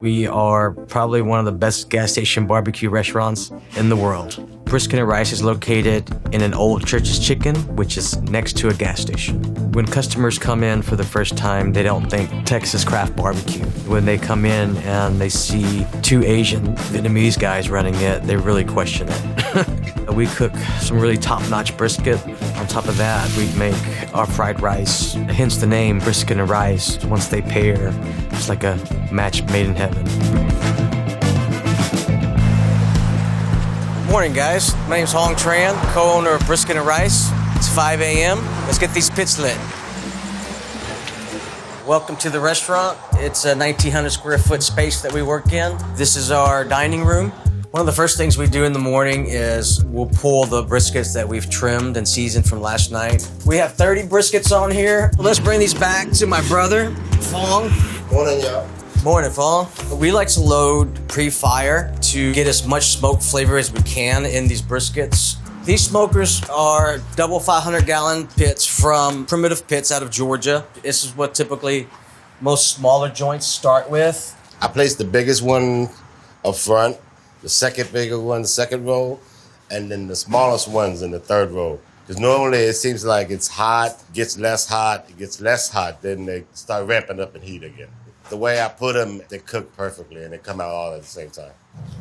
We are probably one of the best gas station barbecue restaurants in the world. Brisket Rice is located in an old Church's Chicken, which is next to a gas station. When customers come in for the first time, they don't think Texas craft barbecue. When they come in and they see two Asian Vietnamese guys running it, they really question it. We cook some really top-notch brisket. On top of that, we make our fried rice, hence the name Brisket and Rice. Once they pair, it's like a match made in heaven. Morning, guys. My name's Hong Tran, co-owner of Brisket and Rice. It's 5 a.m. Let's get these pits lit. Welcome to the restaurant. It's a 1,900 square foot space that we work in. This is our dining room. One of the first things we do in the morning is we'll pull the briskets that we've trimmed and seasoned from last night. We have 30 briskets on here. Let's bring these back to my brother, Phong. Morning, y'all. Morning, Phong. We like to load pre-fire to get as much smoke flavor as we can in these briskets. These smokers are double 500-gallon pits from Primitive Pits out of Georgia. This is what typically most smaller joints start with. I placed the biggest one up front, the second bigger one, the second row, and then the smallest ones in the third row. Because normally it seems like it's hot, gets less hot, it gets less hot, then they start ramping up in heat again. The way I put them, they cook perfectly and they come out all at the same time.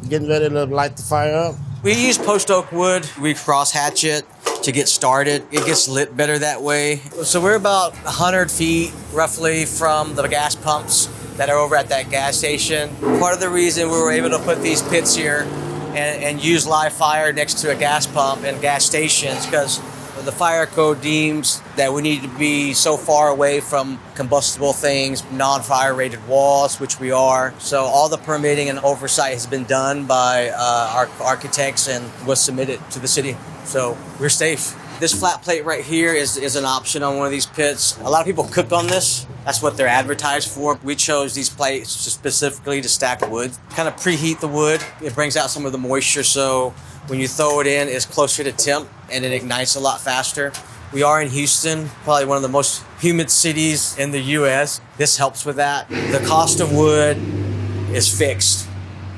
You getting ready to light the fire up? We use post oak wood. We cross hatch it to get started. It gets lit better that way. So we're about 100 feet roughly from the gas pumps that are over at that gas station. Part of the reason we were able to put these pits here and use live fire next to a gas pump and gas stations because the fire code deems that we need to be so far away from combustible things, non-fire rated walls, which we are. So all the permitting and oversight has been done by our architects and was submitted to the city. So we're safe. This flat plate right here is an option on one of these pits. A lot of people cook on this. That's what they're advertised for. We chose these plates specifically to stack wood. Kind of preheat the wood. It brings out some of the moisture, so when you throw it in, it's closer to temp and it ignites a lot faster. We are in Houston, probably one of the most humid cities in the US. This helps with that. The cost of wood is fixed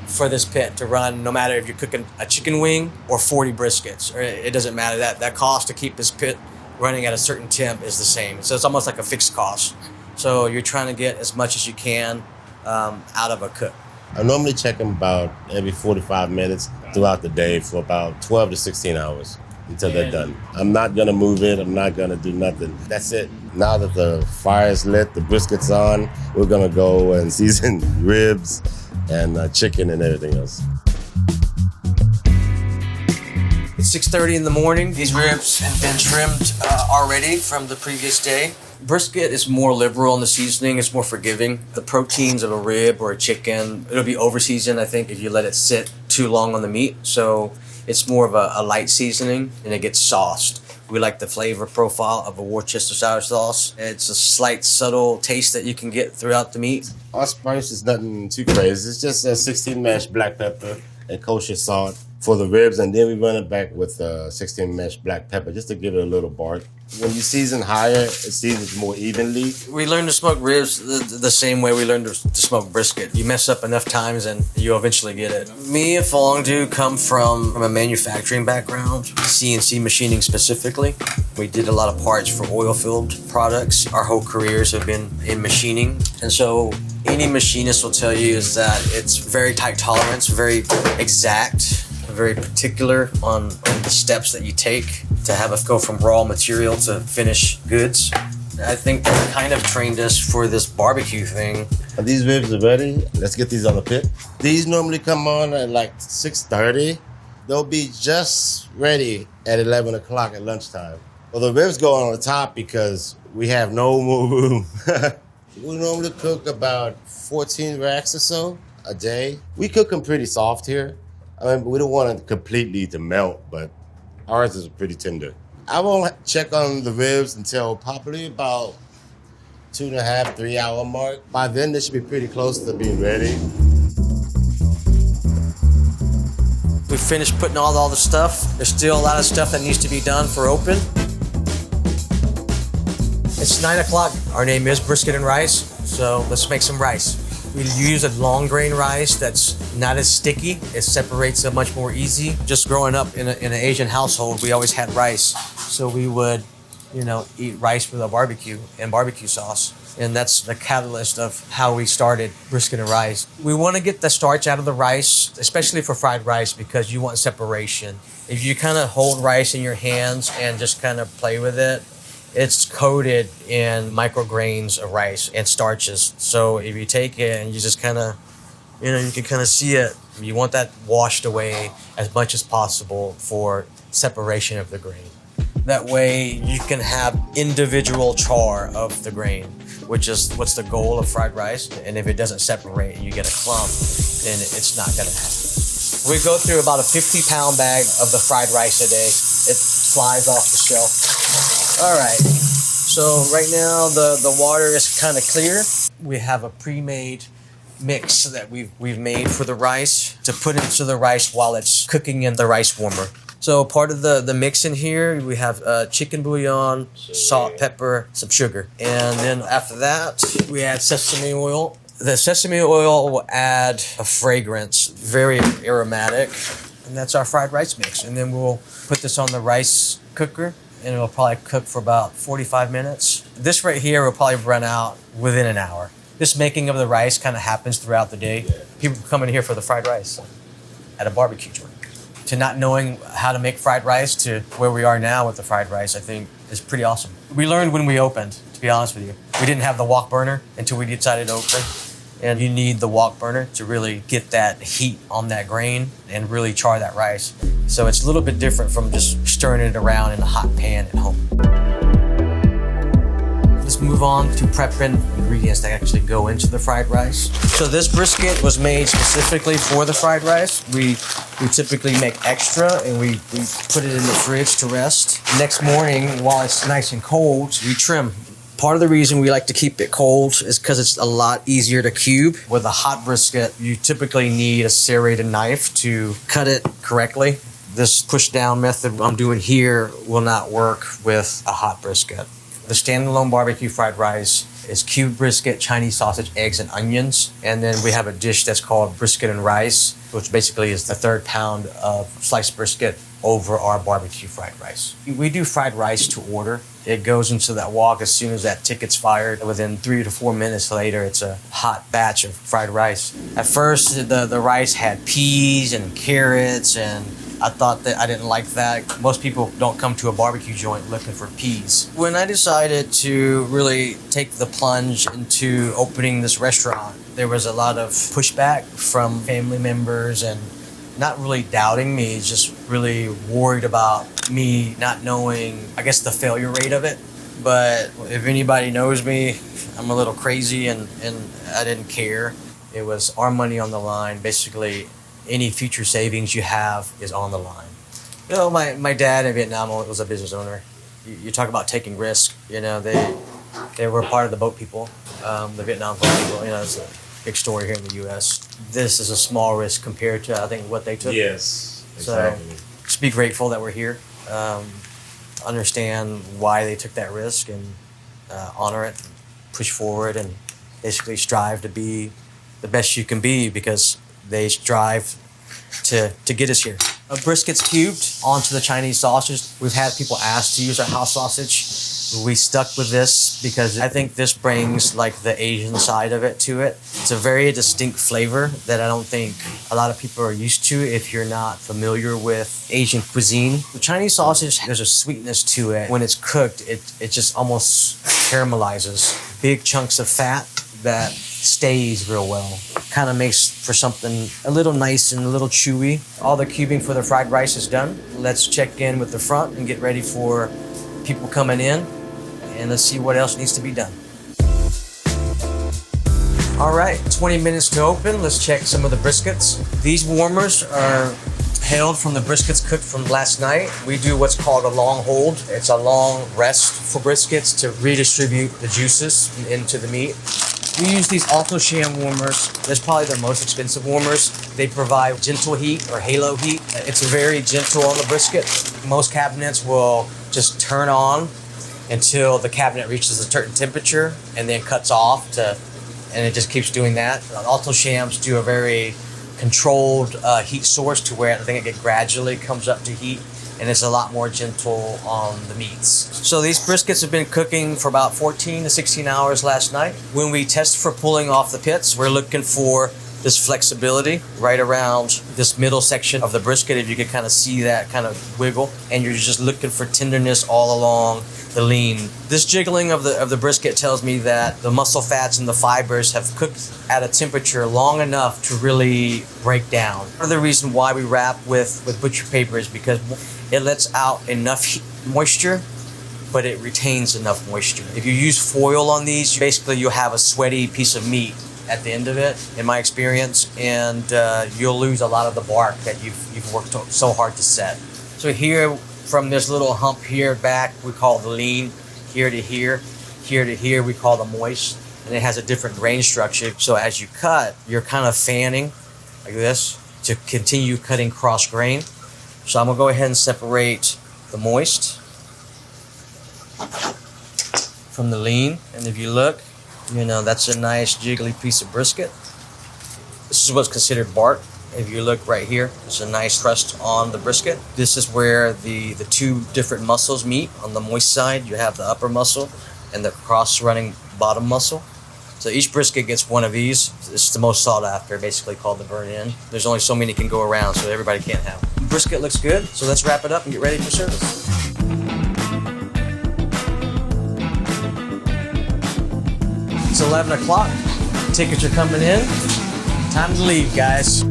for this pit to run, no matter if you're cooking a chicken wing or 40 briskets, or it doesn't matter. That cost to keep this pit running at a certain temp is the same. So it's almost like a fixed cost. So you're trying to get as much as you can out of a cook. I normally check them about every 45 minutes throughout the day for about 12 to 16 hours until they're done. I'm not gonna move it, I'm not gonna do nothing. That's it. Now that the fire's lit, the brisket's on, we're gonna go and season ribs and chicken and everything else. It's 6:30 in the morning. These ribs have been trimmed already from the previous day. Brisket is more liberal in the seasoning. It's more forgiving. The proteins of a rib or a chicken, it'll be over-seasoned, I think, if you let it sit too long on the meat. So it's more of a light seasoning, and it gets sauced. We like the flavor profile of a Worcester sour sauce. It's a slight, subtle taste that you can get throughout the meat. Our spice is nothing too crazy. It's just a 16 mash black pepper and kosher salt for the ribs, and then we run it back with 16 mash black pepper just to give it a little bark. When you season higher, it seasons more evenly. We learn to smoke ribs the same way we learned to smoke brisket. You mess up enough times and you eventually get it. Me and Phong do come from a manufacturing background, CNC machining specifically. We did a lot of parts for oil field products. Our whole careers have been in machining. And so any machinist will tell you is that it's very tight tolerance, very exact, very particular on the steps that you take to have us go from raw material to finished goods. I think that kind of trained us for this barbecue thing. These ribs are ready. Let's get these on the pit. These normally come on at like 6:30. They'll be just ready at 11 o'clock at lunchtime. Well, the ribs go on the top because we have no more room. We normally cook about 14 racks or so a day. We cook them pretty soft here. I mean, we don't want it completely to melt, but ours is pretty tender. I won't check on the ribs until probably about 2.5, 3 hour mark. By then, they should be pretty close to being ready. We finished putting all the stuff. There's still a lot of stuff that needs to be done for open. It's 9 o'clock. Our name is Brisket and Rice, so let's make some rice. We use a long grain rice that's not as sticky. It separates it much more easy. Just growing up in an Asian household, we always had rice. So we would, eat rice with a barbecue and barbecue sauce. And that's the catalyst of how we started brisket and rice. We want to get the starch out of the rice, especially for fried rice, because you want separation. If you kind of hold rice in your hands and just kind of play with it, it's coated in micrograins of rice and starches. So if you take it and you just kind of, you can kind of see it. You want that washed away as much as possible for separation of the grain. That way you can have individual char of the grain, which is what's the goal of fried rice. And if it doesn't separate and you get a clump, then it's not going to happen. We go through about a 50-pound bag of the fried rice a day. It flies off the shelf. All right, so right now the water is kind of clear. We have a pre-made mix that we've made for the rice to put into the rice while it's cooking in the rice warmer. So part of the mix in here, we have chicken bouillon, salt, pepper, some sugar. And then after that, we add sesame oil. The sesame oil will add a fragrance, very aromatic. And that's our fried rice mix. And then we'll put this on the rice cooker, and it'll probably cook for about 45 minutes. This right here will probably run out within an hour. This making of the rice kind of happens throughout the day. People come in here for the fried rice at a barbecue joint. To not knowing how to make fried rice to where we are now with the fried rice, I think is pretty awesome. We learned when we opened, to be honest with you. We didn't have the wok burner until we decided to open. And you need the wok burner to really get that heat on that grain and really char that rice. So it's a little bit different from just stirring it around in a hot pan at home. Let's move on to prepping ingredients that actually go into the fried rice. So this brisket was made specifically for the fried rice. We typically make extra and we put it in the fridge to rest. Next morning, while it's nice and cold, we trim. Part of the reason we like to keep it cold is because it's a lot easier to cube. With a hot brisket, you typically need a serrated knife to cut it correctly. This push down method I'm doing here will not work with a hot brisket. The standalone barbecue fried rice is cubed brisket, Chinese sausage, eggs, and onions. And then we have a dish that's called brisket and rice, which basically is the third pound of sliced brisket over our barbecue fried rice. We do fried rice to order. It goes into that wok as soon as that ticket's fired. Within 3 to 4 minutes later, it's a hot batch of fried rice. At first, the rice had peas and carrots, and I thought that I didn't like that. Most people don't come to a barbecue joint looking for peas. When I decided to really take the plunge into opening this restaurant, there was a lot of pushback from family members and not really doubting me, just really worried about me not knowing, I guess, the failure rate of it. But if anybody knows me, I'm a little crazy and I didn't care. It was our money on the line. Basically, any future savings you have is on the line. You know, my dad in Vietnam was a business owner. You talk about taking risk. You know, they were part of the boat people, the Vietnam boat people. You know, it's a big story here in the U.S. This is a small risk compared to, I think, what they took. Yes, exactly. So just be grateful that we're here. Understand why they took that risk and honor it, push forward, and basically strive to be the best you can be because they strive to get us here. A brisket's cubed onto the Chinese sausage. We've had people ask to use our house sausage. We stuck with this because I think this brings like the Asian side of it to it. It's a very distinct flavor that I don't think a lot of people are used to if you're not familiar with Asian cuisine. The Chinese sausage, there's a sweetness to it. When it's cooked, it just almost caramelizes. Big chunks of fat that stays real well. Kind of makes for something a little nice and a little chewy. All the cubing for the fried rice is done. Let's check in with the front and get ready for people coming in. And let's see what else needs to be done. All right, 20 minutes to open. Let's check some of the briskets. These warmers are held from the briskets cooked from last night. We do what's called a long hold. It's a long rest for briskets to redistribute the juices into the meat. We use these Alto-Shaam warmers. That's probably the most expensive warmers. They provide gentle heat or halo heat. It's very gentle on the brisket. Most cabinets will just turn on until the cabinet reaches a certain temperature and then cuts off to and it just keeps doing that. Alto shams do a very controlled heat source to where I think it gradually comes up to heat, and it's a lot more gentle on the meats. So these briskets have been cooking for about 14 to 16 hours last night. When we test for pulling off the pits, we're looking for this flexibility right around this middle section of the brisket, if you could kind of see that kind of wiggle, and you're just looking for tenderness all along the lean. This jiggling of the brisket tells me that the muscle fats and the fibers have cooked at a temperature long enough to really break down. Part of the reason why we wrap with butcher paper is because it lets out enough moisture, but it retains enough moisture. If you use foil on these, basically you'll have a sweaty piece of meat at the end of it, in my experience, and you'll lose a lot of the bark that you've worked so hard to set. So here, from this little hump here back, we call the lean. Here to here to here, we call the moist, and it has a different grain structure. So as you cut, you're kind of fanning like this to continue cutting cross grain. So I'm gonna go ahead and separate the moist from the lean, and if you look, you know, that's a nice jiggly piece of brisket. This is what's considered bark. If you look right here, there's a nice crust on the brisket. This is where the two different muscles meet. On the moist side, you have the upper muscle and the cross-running bottom muscle. So each brisket gets one of these. It's the most sought after, basically called the burn-in. There's only so many can go around, so everybody can't have them. Brisket looks good, so let's wrap it up and get ready for service. It's 11 o'clock. Tickets are coming in. Time to leave, guys.